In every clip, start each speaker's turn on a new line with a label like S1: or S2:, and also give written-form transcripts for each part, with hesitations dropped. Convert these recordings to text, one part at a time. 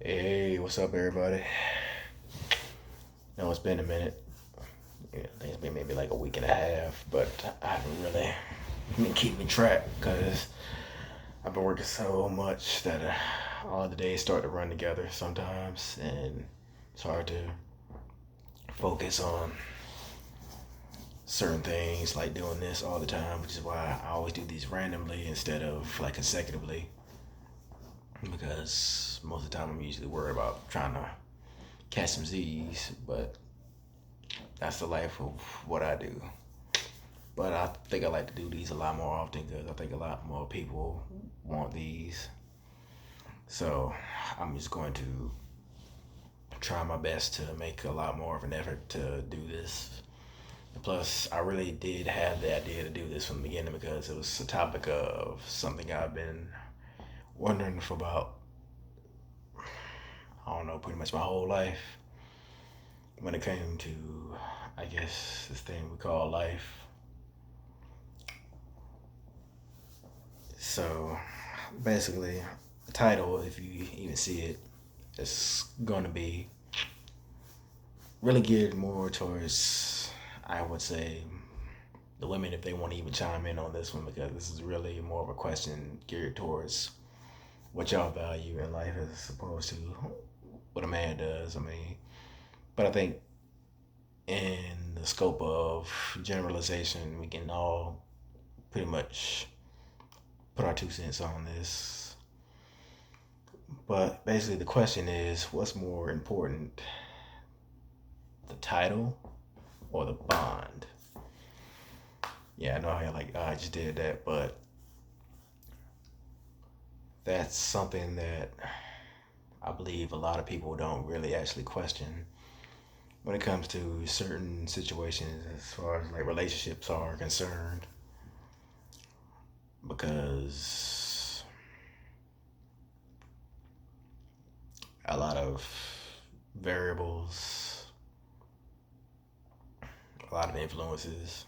S1: Hey, what's up, everybody? It's been a minute. Yeah, I think it's been maybe like a week and a half, but I haven't really been keeping track because I've been working so much that all the days start to run together sometimes, and it's hard to focus on certain things like doing this all the time, which is why I always do these randomly instead of like consecutively because most of the time I'm usually worried about trying to catch some Z's, but that's the life of what I do. But I think I like to do these a lot more often because I think a lot more people want these. So I'm just going to try my best to make a lot more of an effort to do this. Plus, I really did have the idea to do this from the beginning because it was a topic of something I've been wondering for about, I don't know, pretty much my whole life when it came to, I guess, this thing we call life. So basically, the title, if you even see it, is going to be really geared more towards, I would say, the women if they want to even chime in on this one because this is really more of a question geared towards what y'all value in life as opposed to what a man does. But I think in the scope of generalization, we can all pretty much put our 2 cents on this. But basically, the question is what's more important, the title or the bond? Yeah, I know how I just did that, but that's something that I believe a lot of people don't really actually question when it comes to certain situations as far as like relationships are concerned. Because a lot of variables, a lot of influences,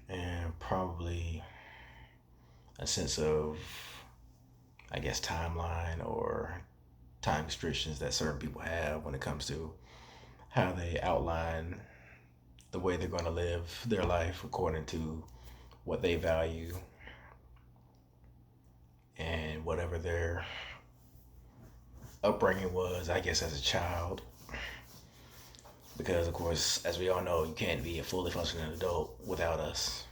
S1: and probably a sense of, I guess, timeline or time restrictions that certain people have when it comes to how they outline the way they're going to live their life according to what they value and whatever their upbringing was, I guess, as a child. Because, of course, as we all know, you can't be a fully functioning adult without us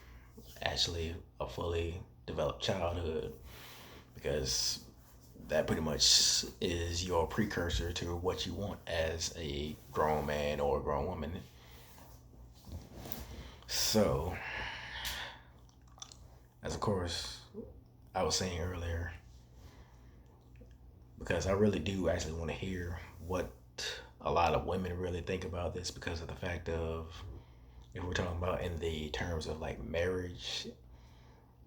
S1: actually a fully developed childhood because that pretty much is your precursor to what you want as a grown man or a grown woman. So, as of course I was saying earlier, because I really do actually want to hear what a lot of women really think about this because of the fact of if we're talking about in the terms of like marriage,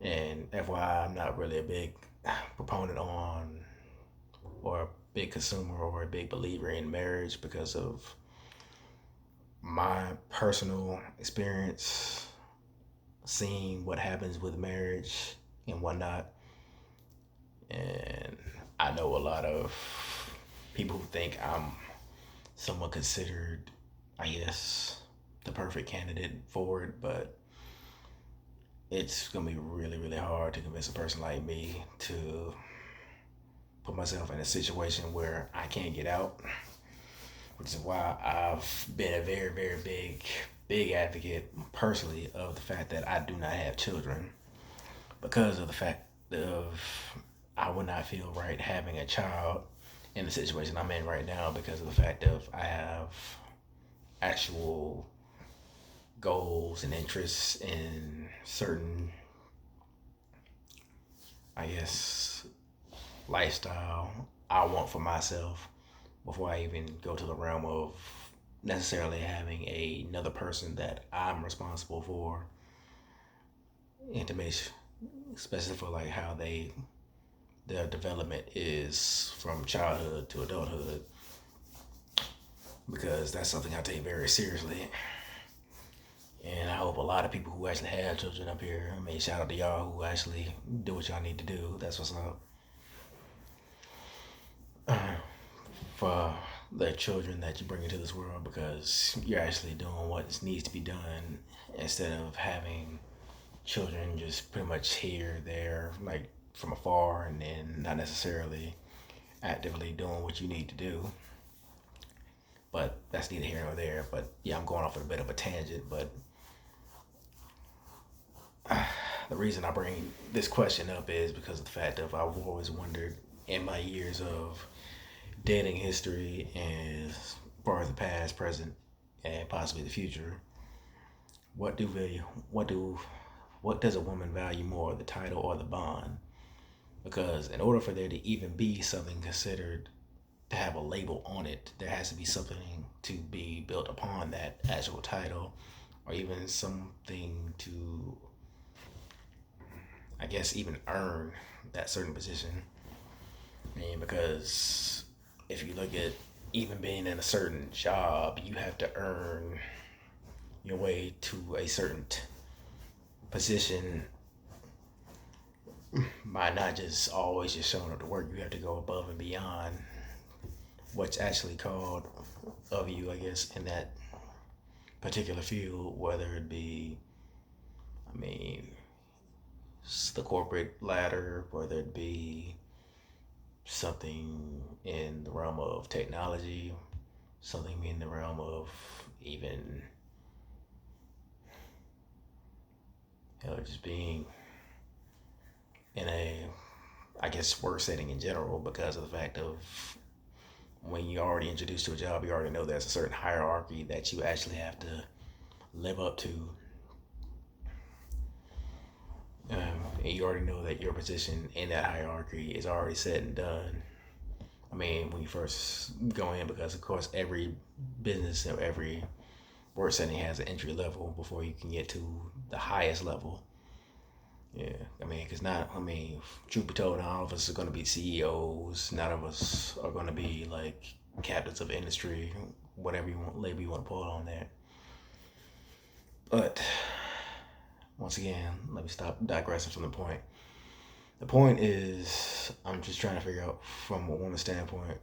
S1: and FYI, I'm not really a big proponent on or a big consumer or a big believer in marriage because of my personal experience seeing what happens with marriage and whatnot. And I know a lot of people who think I'm somewhat considered, I guess, the perfect candidate for it, but it's gonna be really, really hard to convince a person like me to put myself in a situation where I can't get out, which is why I've been a very, very big advocate personally of the fact that I do not have children because of the fact of I would not feel right having a child in the situation I'm in right now because of the fact of I have actual goals and interests in certain, I guess, lifestyle I want for myself before I even go to the realm of necessarily having another person that I'm responsible for and to make especially for like how their development is from childhood to adulthood because that's something I take very seriously. And I hope a lot of people who actually have children up here, shout out to y'all who actually do what y'all need to do. That's what's up. for the children that you bring into this world, because you're actually doing what needs to be done instead of having children just pretty much here, there, like from afar, and then not necessarily actively doing what you need to do. But that's neither here nor there. But yeah, I'm going off on a bit of a tangent. But the reason I bring this question up is because of the fact of I've always wondered in my years of dating history, as far as the past, present, and possibly the future, what do they, what does a woman value more, the title or the bond? Because in order for there to even be something considered to have a label on it, there has to be something to be built upon that actual title, or even something to, I guess, even earn that certain position. I mean, because if you look at even being in a certain job, you have to earn your way to a certain position by not just always just showing up to work. You have to go above and beyond what's actually called of you, I guess, in that particular field, whether it be, I mean, the corporate ladder, whether it be something in the realm of technology, something in the realm of even, just being in a, I guess, work setting in general, because of the fact of when you're already introduced to a job, you already know there's a certain hierarchy that you actually have to live up to. And you already know that your position in that hierarchy is already set and done. I mean, when you first go in, because of course every business or every work setting has an entry level before you can get to the highest level. Yeah, I mean, because not, I mean, truth be told, not all of us are going to be CEOs. None of us are going to be like captains of industry, whatever you want, label you want to put on that. But once again, let me stop digressing from the point. The point is, I'm just trying to figure out from a woman's standpoint,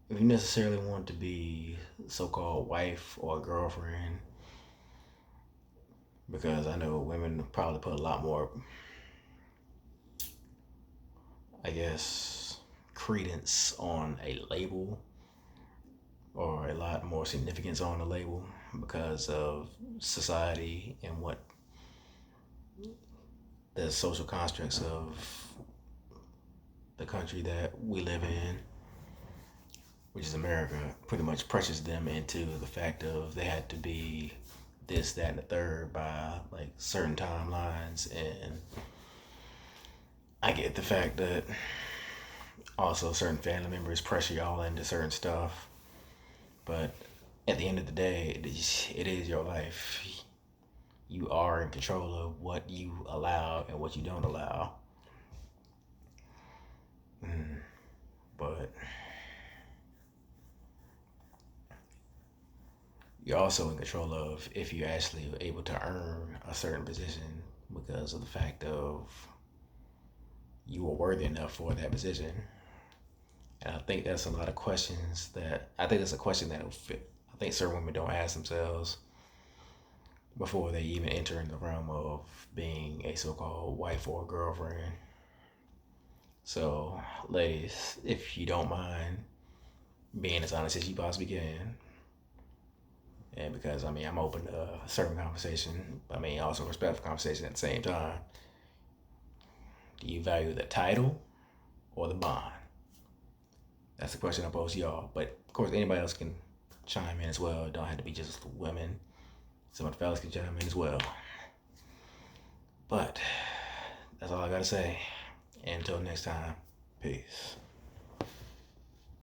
S1: if you necessarily want to be so-called wife or girlfriend, because I know women probably put a lot more, I guess, credence on a label, or a lot more significance on the label, because of society and what the social constructs of the country that we live in, which is America, pretty much pressures them into the fact of they had to be this, that, and the third by like certain timelines. And I get the fact that also certain family members pressure y'all into certain stuff, but at the end of the day, it is your life. You are in control of what you allow and what you don't allow. But you're also in control of if you're actually able to earn a certain position, because of the fact of you were worthy enough for that position. And I think that's a lot of questions that I think that's a question that I think certain women don't ask themselves before they even enter in the realm of being a so-called wife or girlfriend. So, ladies, if you don't mind being as honest as you possibly can, and because I mean I'm open to a certain conversation, I mean also respectful conversation at the same time. Do you value the title or the bond? That's the question I pose to y'all. But of course, anybody else can chime in as well. It don't have to be just women. Some of the fellas can chime in as well. But that's all I gotta say. Until next time, peace.